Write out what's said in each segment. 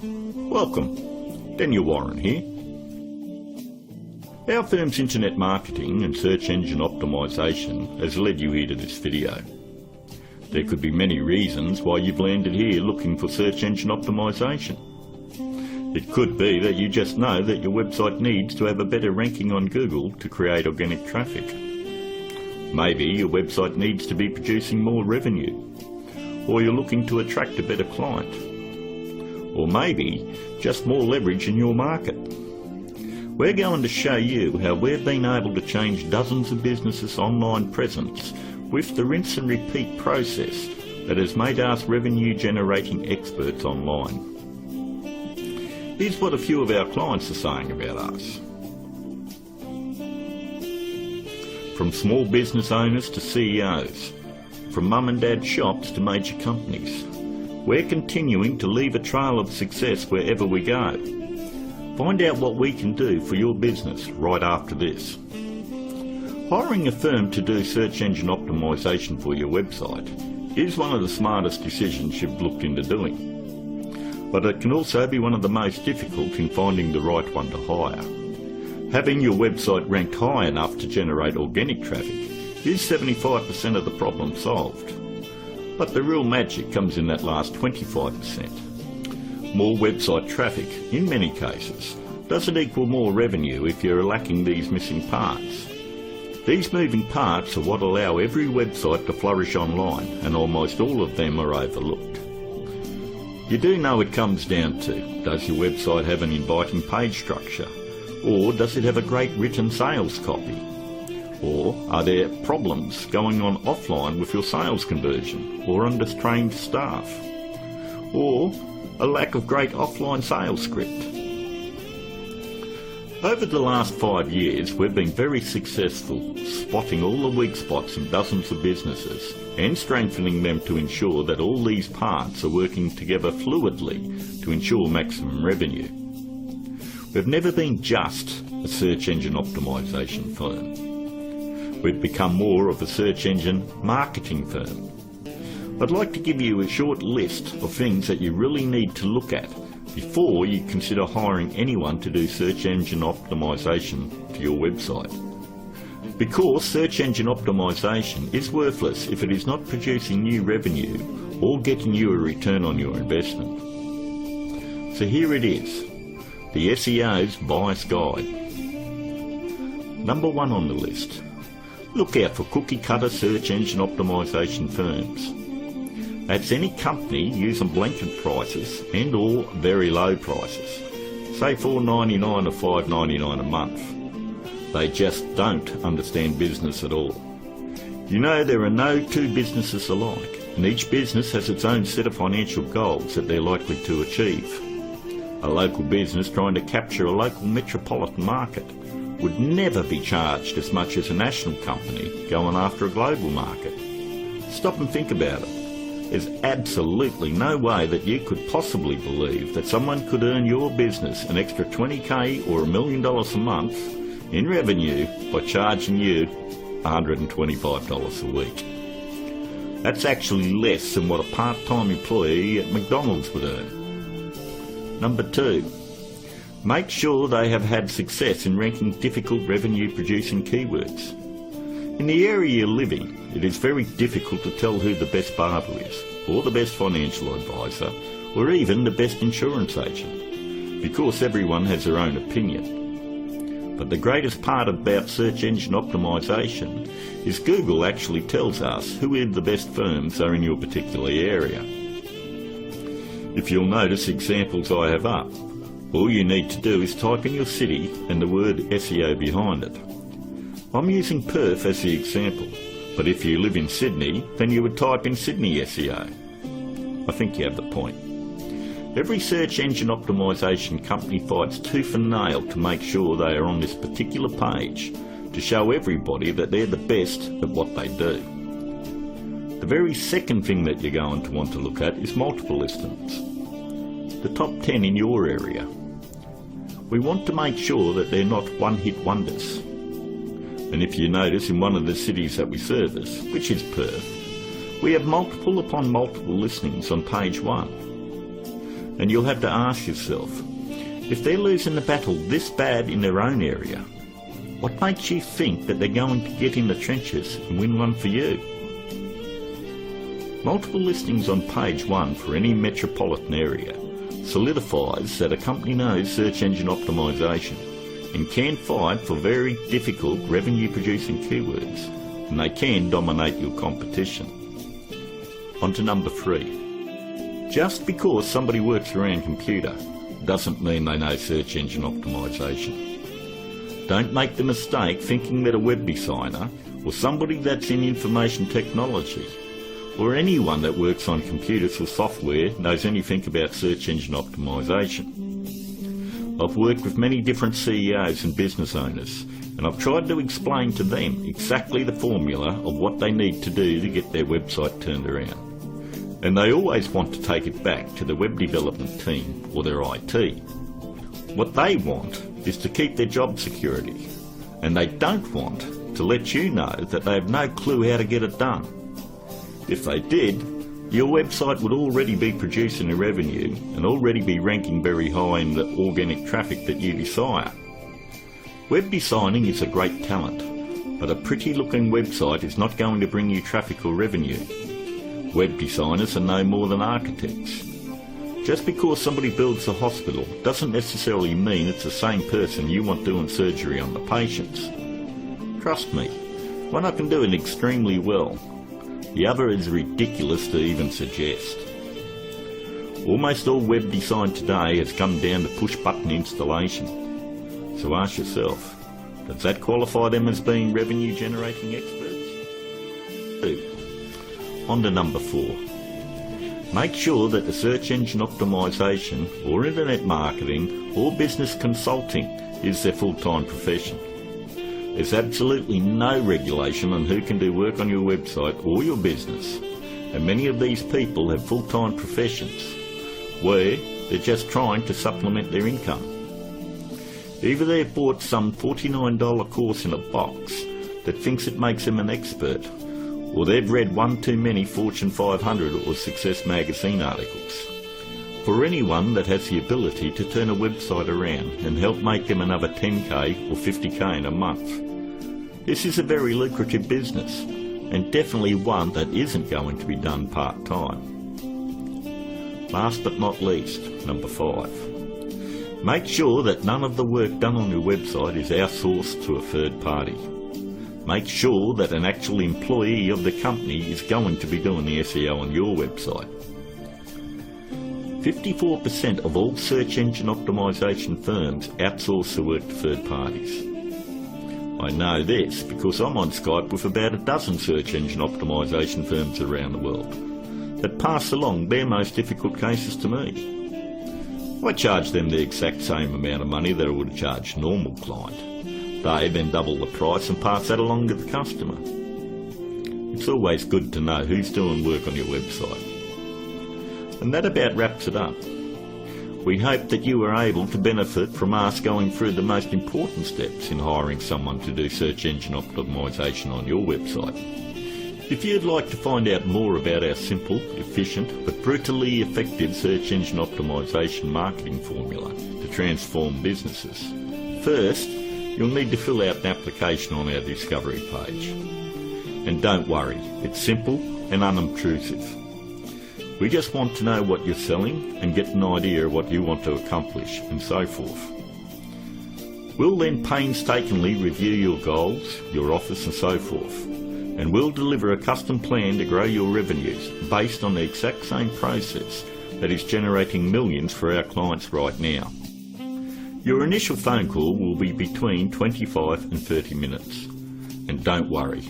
Welcome, Daniel Warren here. Our firm's internet marketing and search engine optimisation has led you here to this video. There could be many reasons why you've landed here looking for search engine optimisation. It could be that you just know that your website needs to have a better ranking on Google to create organic traffic. Maybe your website needs to be producing more revenue, or you're looking to attract a better client, or maybe just more leverage in your market. We're going to show you how we've been able to change dozens of businesses' online presence with the rinse and repeat process that has made us revenue generating experts online. Here's what a few of our clients are saying about us. From small business owners to CEOs, from mum and dad shops to major companies, we're continuing to leave a trail of success wherever we go. Find out what we can do for your business right after this. Hiring a firm to do search engine optimisation for your website is one of the smartest decisions you've looked into doing. But it can also be one of the most difficult in finding the right one to hire. Having your website ranked high enough to generate organic traffic is 75% of the problem solved. But the real magic comes in that last 25%. More website traffic, in many cases, doesn't equal more revenue if you're lacking these missing parts. These moving parts are what allow every website to flourish online, and almost all of them are overlooked. You do know it comes down to, does your website have an inviting page structure? Or does it have a great written sales copy? Or are there problems going on offline with your sales conversion or undertrained staff? Or a lack of great offline sales script? Over the last 5 years, we've been very successful spotting all the weak spots in dozens of businesses and strengthening them to ensure that all these parts are working together fluidly to ensure maximum revenue. We've never been just a search engine optimisation firm. We've become more of a search engine marketing firm. I'd like to give you a short list of things that you really need to look at before you consider hiring anyone to do search engine optimisation for your website. Because search engine optimisation is worthless if it is not producing new revenue or getting you a return on your investment. So here it is, the SEO's Bias Guide. Number 1 on the list. Look out for cookie-cutter search engine optimisation firms. That's any company using blanket prices and or very low prices, say $4.99 or $5.99 a month. They just don't understand business at all. You know, there are no two businesses alike, and each business has its own set of financial goals that they're likely to achieve. A local business trying to capture a local metropolitan market would never be charged as much as a national company going after a global market. Stop and think about it. There's absolutely no way that you could possibly believe that someone could earn your business an extra $20,000 or $1 million a month in revenue by charging you $125 a week. That's actually less than what a part-time employee at McDonald's would earn. Number 2, make sure they have had success in ranking difficult revenue-producing keywords. In the area you live in, it is very difficult to tell who the best barber is, or the best financial advisor, or even the best insurance agent, because everyone has their own opinion. But the greatest part about search engine optimisation is Google actually tells us who the best firms are in your particular area. If you'll notice examples I have up, all you need to do is type in your city and the word SEO behind it. I'm using Perth as the example, but if you live in Sydney, then you would type in Sydney SEO. I think you have the point. Every search engine optimisation company fights tooth and nail to make sure they are on this particular page to show everybody that they're the best at what they do. The very second thing that you're going to want to look at is multiple listings. The top 10 in your area. We want to make sure that they're not one-hit wonders. And if you notice, in one of the cities that we service, which is Perth, we have multiple upon multiple listings on page 1. And you'll have to ask yourself, if they're losing the battle this bad in their own area, what makes you think that they're going to get in the trenches and win one for you? Multiple listings on page 1 for any metropolitan area solidifies that a company knows search engine optimization and can fight for very difficult revenue-producing keywords, and they can dominate your competition. On to number 3. Just because somebody works around computer doesn't mean they know search engine optimization. Don't make the mistake thinking that a web designer or somebody that's in information technology or anyone that works on computers or software knows anything about search engine optimization. I've worked with many different CEOs and business owners, and I've tried to explain to them exactly the formula of what they need to do to get their website turned around. And they always want to take it back to the web development team or their IT. What they want is to keep their job security, and they don't want to let you know that they have no clue how to get it done. If they did, your website would already be producing a revenue and already be ranking very high in the organic traffic that you desire. Web designing is a great talent, but a pretty looking website is not going to bring you traffic or revenue. Web designers are no more than architects. Just because somebody builds a hospital doesn't necessarily mean it's the same person you want doing surgery on the patients. Trust me, one can do it extremely well. The other is ridiculous to even suggest. Almost all web design today has come down to push-button installation. So ask yourself, does that qualify them as being revenue-generating experts? 2. On to number 4. Make sure that the search engine optimization or internet marketing or business consulting is their full-time profession. There's absolutely no regulation on who can do work on your website or your business, and many of these people have full-time professions where they're just trying to supplement their income. Either they've bought some $49 course in a box that thinks it makes them an expert, or they've read one too many Fortune 500 or Success magazine articles. For anyone that has the ability to turn a website around and help make them another 10k or 50k in a month, this is a very lucrative business, and definitely one that isn't going to be done part-time. Last but not least, number 5. Make sure that none of the work done on your website is outsourced to a third party. Make sure that an actual employee of the company is going to be doing the SEO on your website. 54% of all search engine optimization firms outsource the work to third parties. I know this because I'm on Skype with about a dozen search engine optimization firms around the world that pass along their most difficult cases to me. I charge them the exact same amount of money that I would charge a normal client. They then double the price and pass that along to the customer. It's always good to know who's doing work on your website. And that about wraps it up. We hope that you were able to benefit from us going through the most important steps in hiring someone to do search engine optimization on your website. If you'd like to find out more about our simple, efficient but brutally effective search engine optimization marketing formula to transform businesses, first you'll need to fill out an application on our discovery page. And don't worry, it's simple and unobtrusive. We just want to know what you're selling and get an idea of what you want to accomplish and so forth. We'll then painstakingly review your goals, your offers and so forth, and we'll deliver a custom plan to grow your revenues based on the exact same process that is generating millions for our clients right now. Your initial phone call will be between 25 and 30 minutes. And don't worry,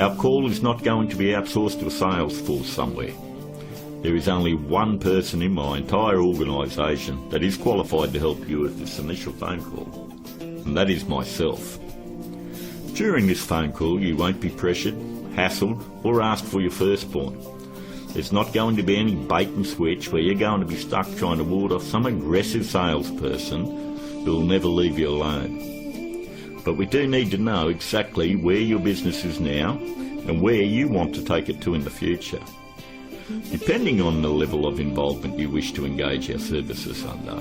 our call is not going to be outsourced to a sales force somewhere. There is only one person in my entire organisation that is qualified to help you with this initial phone call, and that is myself. During this phone call you won't be pressured, hassled or asked for your firstborn. There's not going to be any bait and switch where you're going to be stuck trying to ward off some aggressive salesperson who will never leave you alone. But we do need to know exactly where your business is now and where you want to take it to in the future. Depending on the level of involvement you wish to engage our services under,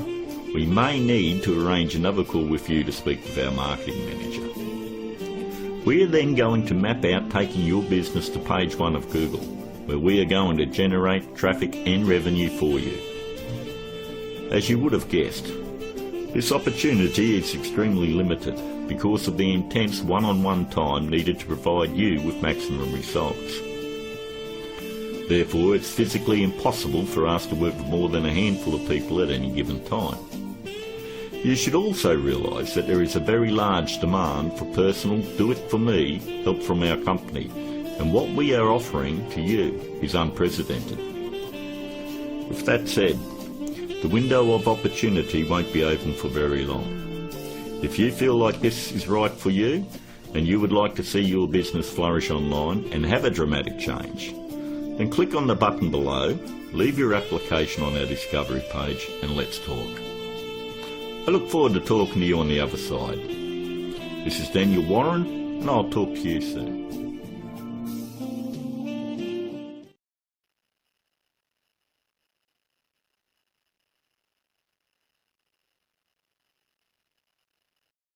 we may need to arrange another call with you to speak with our marketing manager. We are then going to map out taking your business to page 1 of Google, where we are going to generate traffic and revenue for you. As you would have guessed, this opportunity is extremely limited because of the intense one-on-one time needed to provide you with maximum results. Therefore, it's physically impossible for us to work with more than a handful of people at any given time. You should also realise that there is a very large demand for personal do-it-for-me help from our company, and what we are offering to you is unprecedented. With that said, the window of opportunity won't be open for very long. If you feel like this is right for you, and you would like to see your business flourish online and have a dramatic change, then click on the button below, leave your application on our discovery page, and let's talk. I look forward to talking to you on the other side. This is Daniel Warren, and I'll talk to you soon.